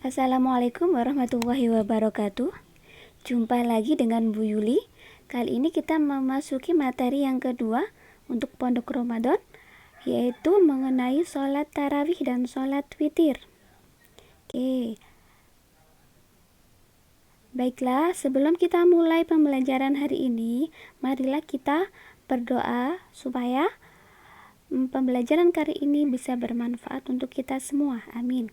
Assalamualaikum warahmatullahi wabarakatuh. Jumpa lagi dengan Bu Yuli. Kali ini kita memasuki materi yang kedua untuk Pondok Ramadan, yaitu mengenai sholat tarawih dan sholat witir. Oke. Baiklah, sebelum kita mulai pembelajaran hari ini, marilah kita berdoa supaya pembelajaran kali ini bisa bermanfaat untuk kita semua. Amin.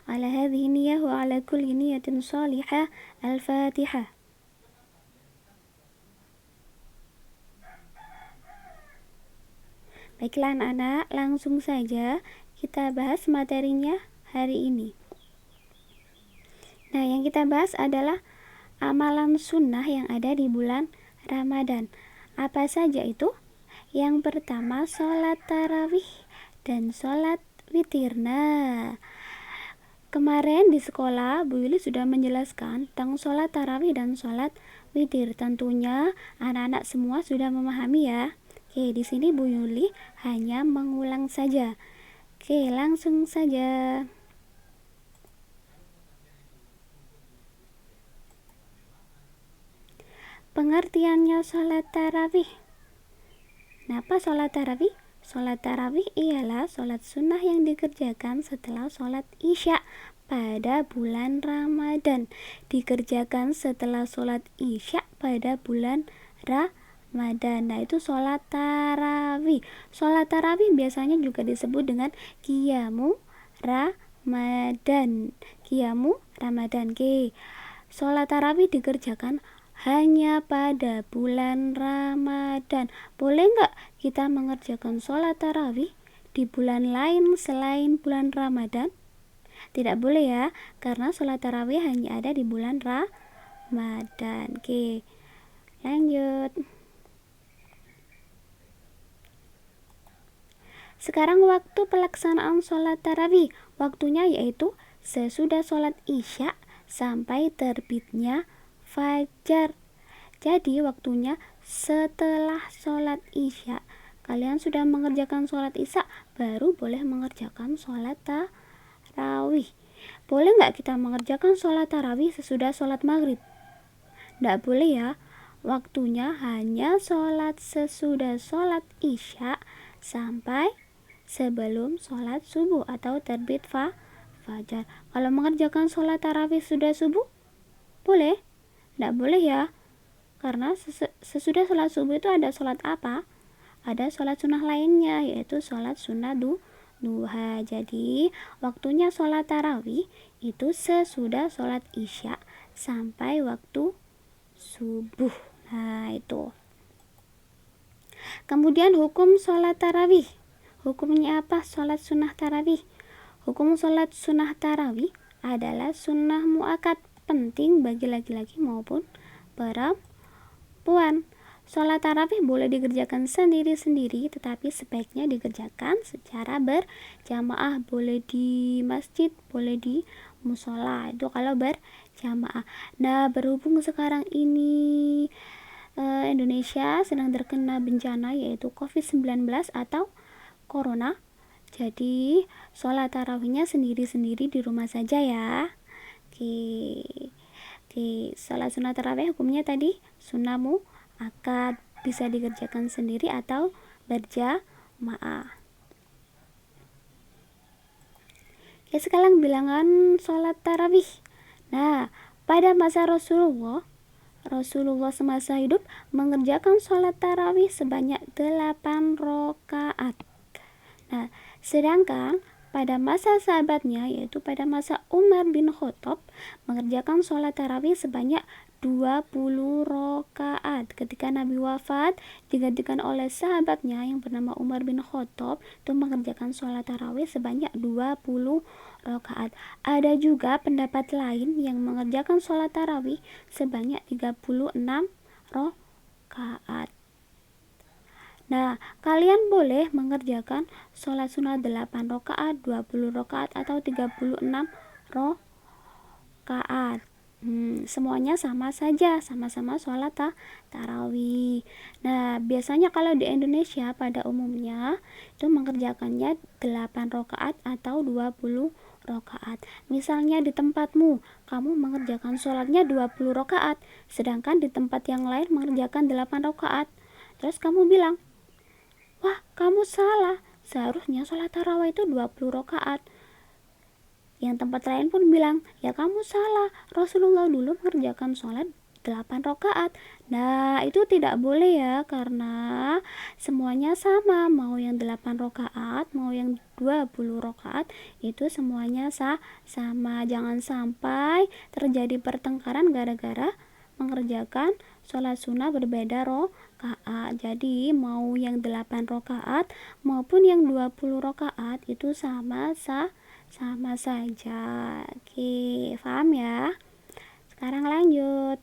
Ala hadhihi niyyah wa ala kulli niyyatin shalihah. Al-Fatihah. Baiklah anak-anak, langsung saja kita bahas materinya hari ini. Nah, yang kita bahas adalah amalan sunnah yang ada di bulan Ramadan. Apa saja itu? Yang pertama, sholat tarawih dan sholat witir. Nah, kemarin di sekolah Bu Yuli sudah menjelaskan tentang sholat tarawih dan sholat witir. Tentunya anak-anak semua sudah memahami ya. Oke, di sini Bu Yuli hanya mengulang saja. Oke, langsung saja. Pengertiannya sholat tarawih. Kenapa sholat tarawih? Sholat tarawih ialah sholat sunnah yang dikerjakan setelah sholat isya pada bulan Ramadan. Dikerjakan setelah sholat isya pada bulan Ramadan. Nah, itu sholat tarawih. Sholat tarawih biasanya juga disebut dengan qiyamu Ramadan. Qiyamu Ramadan. Oke. Sholat tarawih dikerjakan hanya pada bulan Ramadan. Boleh nggak kita mengerjakan sholat tarawih di bulan lain selain bulan Ramadan? Tidak boleh ya, karena sholat tarawih hanya ada di bulan Ramadan. Oke, lanjut. Sekarang waktu pelaksanaan sholat tarawih. Waktunya yaitu sesudah sholat isya sampai terbitnya fajar. Jadi waktunya setelah sholat isya. Kalian sudah mengerjakan sholat isya, baru boleh mengerjakan sholat tarawih. Boleh nggak kita mengerjakan sholat tarawih sesudah sholat maghrib? Nggak boleh ya. Waktunya hanya sholat sesudah sholat isya sampai sebelum sholat subuh atau terbit fajar. Kalau mengerjakan sholat tarawih sudah subuh, boleh? Nggak boleh ya, karena sesudah sholat subuh itu ada sholat apa? Ada sholat sunnah lainnya, yaitu sholat sunnah duha. Jadi waktunya sholat tarawih itu sesudah sholat isya sampai waktu subuh. Nah, itu. Kemudian hukum sholat tarawih. Hukumnya apa sholat sunnah tarawih? Hukum sholat sunnah tarawih adalah sunnah muakkad, penting bagi laki-laki maupun perempuan. Sholat tarawih boleh dikerjakan sendiri-sendiri, tetapi sebaiknya dikerjakan secara berjamaah. Boleh di masjid, boleh di musola, itu kalau berjamaah. Nah, berhubung sekarang ini Indonesia sedang terkena bencana yaitu COVID-19 atau Corona, jadi sholat tarawihnya sendiri-sendiri di rumah saja ya. Oke, sholat sunnah tarawih hukumnya tadi sunnah muakkad, bisa dikerjakan sendiri atau berjamaah. Oke, sekarang bilangan sholat tarawih. Nah, pada masa Rasulullah semasa hidup mengerjakan sholat tarawih sebanyak 8 rakaat. Nah, sedangkan pada masa sahabatnya, yaitu pada masa Umar bin Khattab, mengerjakan sholat tarawih sebanyak 20 rakaat. Ketika Nabi wafat, digantikan oleh sahabatnya yang bernama Umar bin Khattab, itu mengerjakan sholat tarawih sebanyak 20 rakaat. Ada juga pendapat lain yang mengerjakan sholat tarawih sebanyak 36 rakaat. Nah, kalian boleh mengerjakan sholat sunnah 8 rakaat, 20 rakaat, atau 36 rakaat. Semuanya sama saja, sama-sama sholat tarawih. Nah, biasanya kalau di Indonesia pada umumnya itu mengerjakannya 8 rakaat atau 20 rakaat. Misalnya di tempatmu, kamu mengerjakan sholatnya 20 rakaat, sedangkan di tempat yang lain mengerjakan 8 rakaat. Terus kamu bilang, wah kamu salah, seharusnya sholat tarawih itu 20 rakaat. Yang tempat lain pun bilang, ya kamu salah, Rasulullah dulu mengerjakan sholat 8 rakaat. Nah, itu tidak boleh ya, karena semuanya sama, mau yang 8 rakaat, mau yang 20 rakaat, itu semuanya sama. Jangan sampai terjadi pertengkaran gara-gara mengerjakan sholat sunnah berbeda rakaat. Jadi mau yang 8 rakaat maupun yang 20 rakaat itu sama saja. Oke, paham ya? Sekarang lanjut.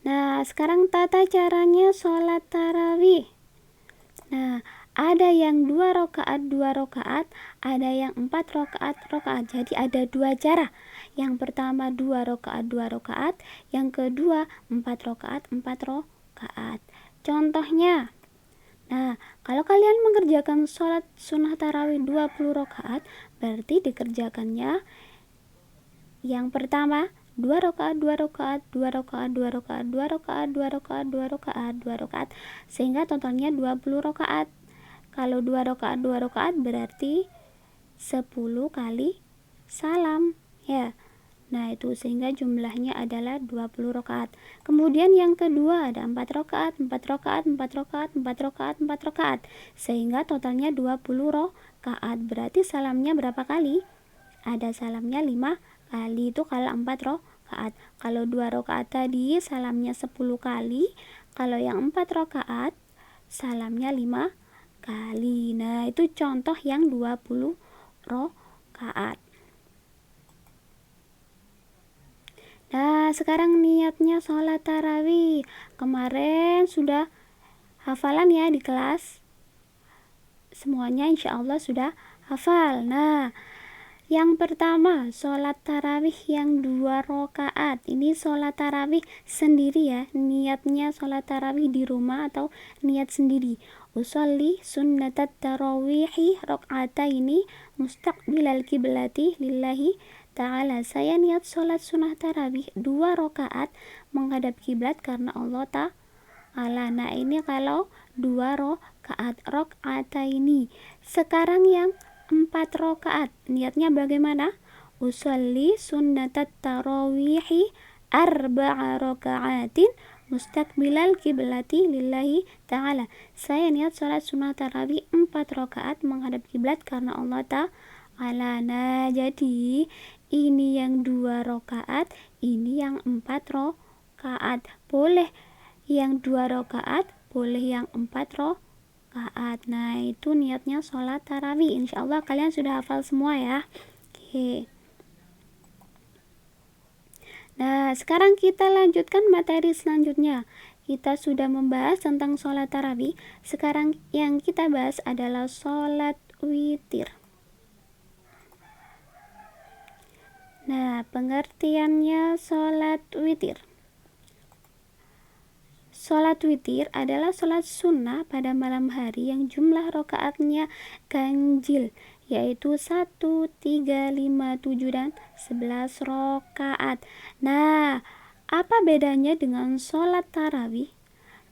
Nah, sekarang tata caranya sholat tarawih. Nah, ada yang 2 rakaat, ada yang 4 rakaat. Jadi ada 2 cara. Yang pertama 2 rakaat, yang kedua 4 rakaat. Contohnya, nah, kalau kalian mengerjakan sholat sunnah tarawih 20 rakaat, berarti dikerjakannya yang pertama 2 rakaat, sehingga totalnya 20 rakaat. Kalau 2 rakaat berarti 10 kali salam ya. Nah, itu sehingga jumlahnya adalah 20 rakaat. Kemudian yang kedua ada 4 rakaat, sehingga totalnya 20 rakaat. Berarti salamnya berapa kali? Ada salamnya 5 kali, itu kalau 4 rakaat. Kalau 2 rakaat tadi salamnya 10 kali, kalau yang 4 rakaat salamnya 5 kali. Nah, itu contoh yang 20 rakaat. Nah, sekarang niatnya sholat tarawih. Kemarin sudah hafalan ya di kelas. Semuanya insya Allah sudah hafal. Nah, yang pertama, sholat tarawih yang 2 rakaat. Ini sholat tarawih sendiri ya. Niatnya sholat tarawih di rumah atau niat sendiri. Usolli sunnatat tarawihi raka'ataini mustaqbilal kiblati lillahi ta'ala. Saya niat sholat sunnah tarawih 2 rakaat menghadap kiblat karena Allah ta'ala. Nah, ini kalau 2 raka'ataini. Sekarang yang 4 rakaat, niatnya bagaimana? Usolli sunnatat tarawihi 4 raka'atin mustaqbilal kiblati lillahi ta'ala. Saya niat sholat sunnah tarawih 4 rakaat menghadap kiblat karena Allah ta'ala. Nah, jadi ini yang 2 rakaat, ini yang 4 rakaat. Boleh yang 2 rakaat, boleh yang 4 rakaat. Nah, itu niatnya sholat tarawih. Insya Allah kalian sudah hafal semua ya. Oke. Nah, sekarang kita lanjutkan materi selanjutnya. Kita sudah membahas tentang sholat tarawih. Sekarang yang kita bahas adalah sholat witir. Nah, pengertiannya sholat witir. Sholat witir adalah sholat sunnah pada malam hari yang jumlah rakaatnya ganjil, yaitu 1, 3, 5, 7, dan 11 rakaat. Nah, apa bedanya dengan sholat tarawih?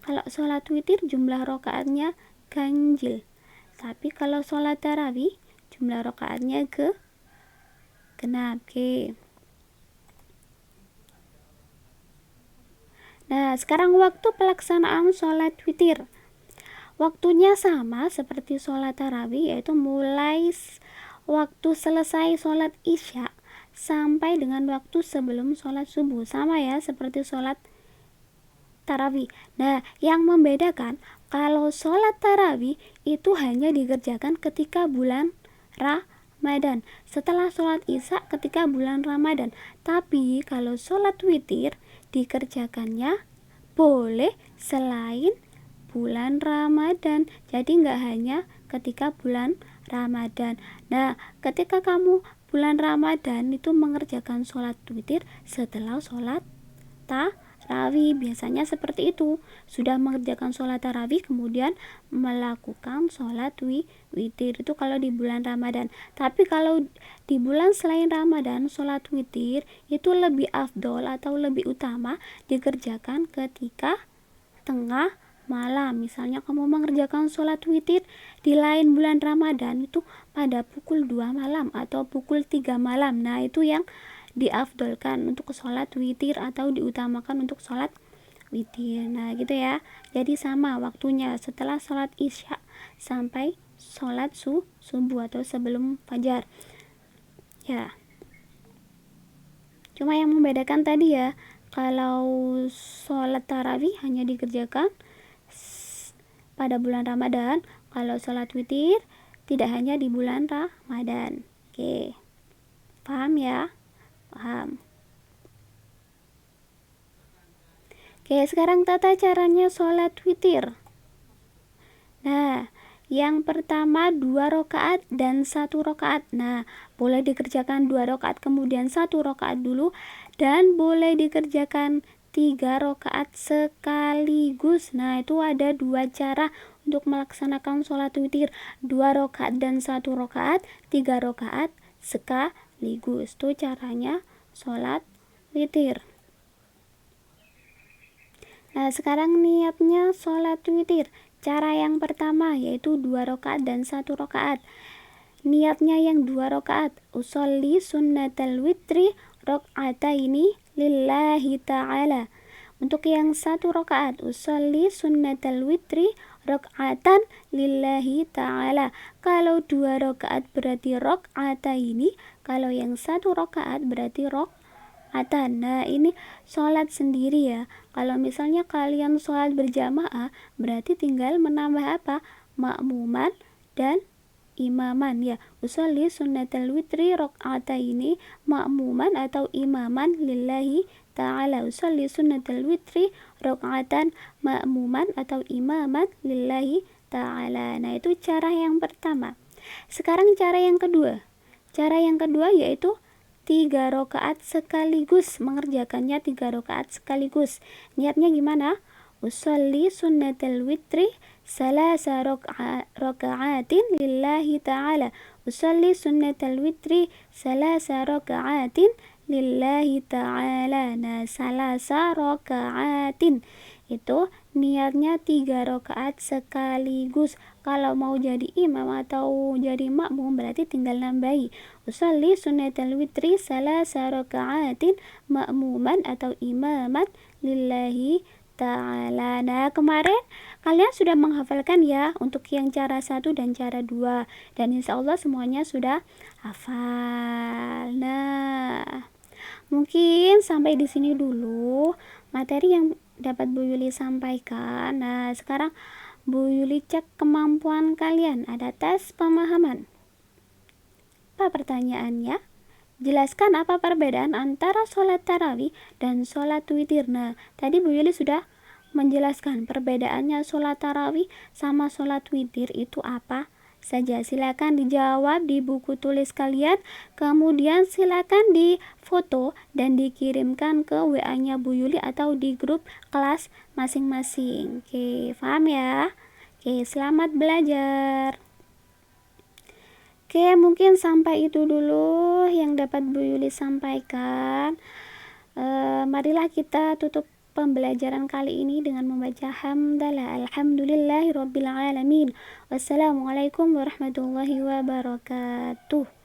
Kalau sholat witir jumlah rakaatnya ganjil, tapi kalau sholat tarawih jumlah rakaatnya genap. Oke. Nah, sekarang waktu pelaksanaan sholat witir. Waktunya sama seperti sholat tarawih, yaitu mulai waktu selesai sholat isya sampai dengan waktu sebelum sholat subuh. Sama ya seperti sholat tarawih. Nah, yang membedakan kalau sholat tarawih itu hanya dikerjakan ketika bulan Ramadan, setelah sholat isya ketika bulan Ramadan. Tapi kalau sholat witir dikerjakannya boleh selain bulan Ramadan. Jadi nggak hanya ketika bulan Ramadan. Nah, ketika kamu bulan Ramadan itu mengerjakan sholat witir setelah sholat tarawih. tarawih. Biasanya seperti itu, sudah mengerjakan sholat tarawih kemudian melakukan sholat witir, itu kalau di bulan Ramadan. Tapi kalau di bulan selain Ramadan, sholat witir itu lebih afdol atau lebih utama dikerjakan ketika tengah malam. Misalnya kamu mengerjakan sholat witir di lain bulan Ramadan itu pada pukul 2 malam atau pukul 3 malam. Nah, itu yang diafdolkan untuk sholat witir atau diutamakan untuk sholat witir. Nah, gitu ya. Jadi sama waktunya setelah sholat isya sampai sholat subuh atau sebelum fajar. Ya. Cuma yang membedakan tadi ya, kalau sholat tarawih hanya dikerjakan pada bulan Ramadan, kalau sholat witir tidak hanya di bulan Ramadan. Oke, paham ya? Paham. Oke, sekarang tata caranya sholat witir. Nah, yang pertama 2 rakaat dan 1 rakaat. Nah, boleh dikerjakan 2 rakaat kemudian 1 rakaat dulu, dan boleh dikerjakan 3 rakaat sekaligus. Nah, itu ada 2 cara untuk melaksanakan sholat witir, 2 rakaat dan 1 rakaat, 3 rakaat sekaligus. Itu caranya sholat witir. Nah, sekarang niatnya sholat witir. Cara yang pertama yaitu 2 rakaat dan 1 rakaat. Niatnya yang 2 rakaat, usolli sunnatal witri rakaataini lillahi ta'ala. Untuk yang 1 rakaat, usolli sunnatal witri rakaatan lillahi ta'ala. Kalau 2 rakaat berarti rakaataini, kalau yang 1 rakaat berarti rakaatan. Nah, ini sholat sendiri ya. Kalau misalnya kalian sholat berjamaah, berarti tinggal menambah apa? Makmuman dan imaman ya. Usolli sunnatal witri rakaataini makmuman atau imaman lillahi ta'ala. Usolli sunnatal witri rakaatan makmuman atau imaman lillahi ta'ala. Nah, itu cara yang pertama. Sekarang cara yang kedua. Cara yang kedua yaitu 3 rakaat sekaligus, mengerjakannya 3 rakaat sekaligus. Niatnya gimana? Usolli sunnatal witri salasa raka'atin lillahi ta'ala. Usolli sunnatal witri salasa raka'atin lillahi ta'ala. Nah, salasa raka'atin itu niatnya 3 rakaat sekaligus. Kalau mau jadi imam atau jadi makmum berarti tinggal nambahi. Usolli sunnatal witri salasa raka'atin makmuman atau imaman lillahi ta'ala. Nah, kemarin kalian sudah menghafalkan ya untuk yang cara 1 dan cara 2, dan insya Allah semuanya sudah hafal. Nah, mungkin sampai di sini dulu materi yang dapat Bu Yuli sampaikan. Nah, sekarang Bu Yuli cek kemampuan kalian. Ada tes pemahaman. Apa pertanyaannya? Jelaskan apa perbedaan antara sholat tarawih dan sholat witir. Nah, tadi Bu Yuli sudah menjelaskan perbedaannya sholat tarawih sama sholat witir itu apa saja. Silakan dijawab di buku tulis kalian, kemudian silakan difoto dan dikirimkan ke WA-nya Bu Yuli atau di grup kelas masing-masing. Oke, paham ya? Oke, selamat belajar. Oke, mungkin sampai itu dulu yang dapat Bu Yuli sampaikan. Marilah kita tutup pembelajaran kali ini dengan membaca hamdalah. Alhamdulillahirabbil alamin. Wassalamualaikum warahmatullahi wabarakatuh.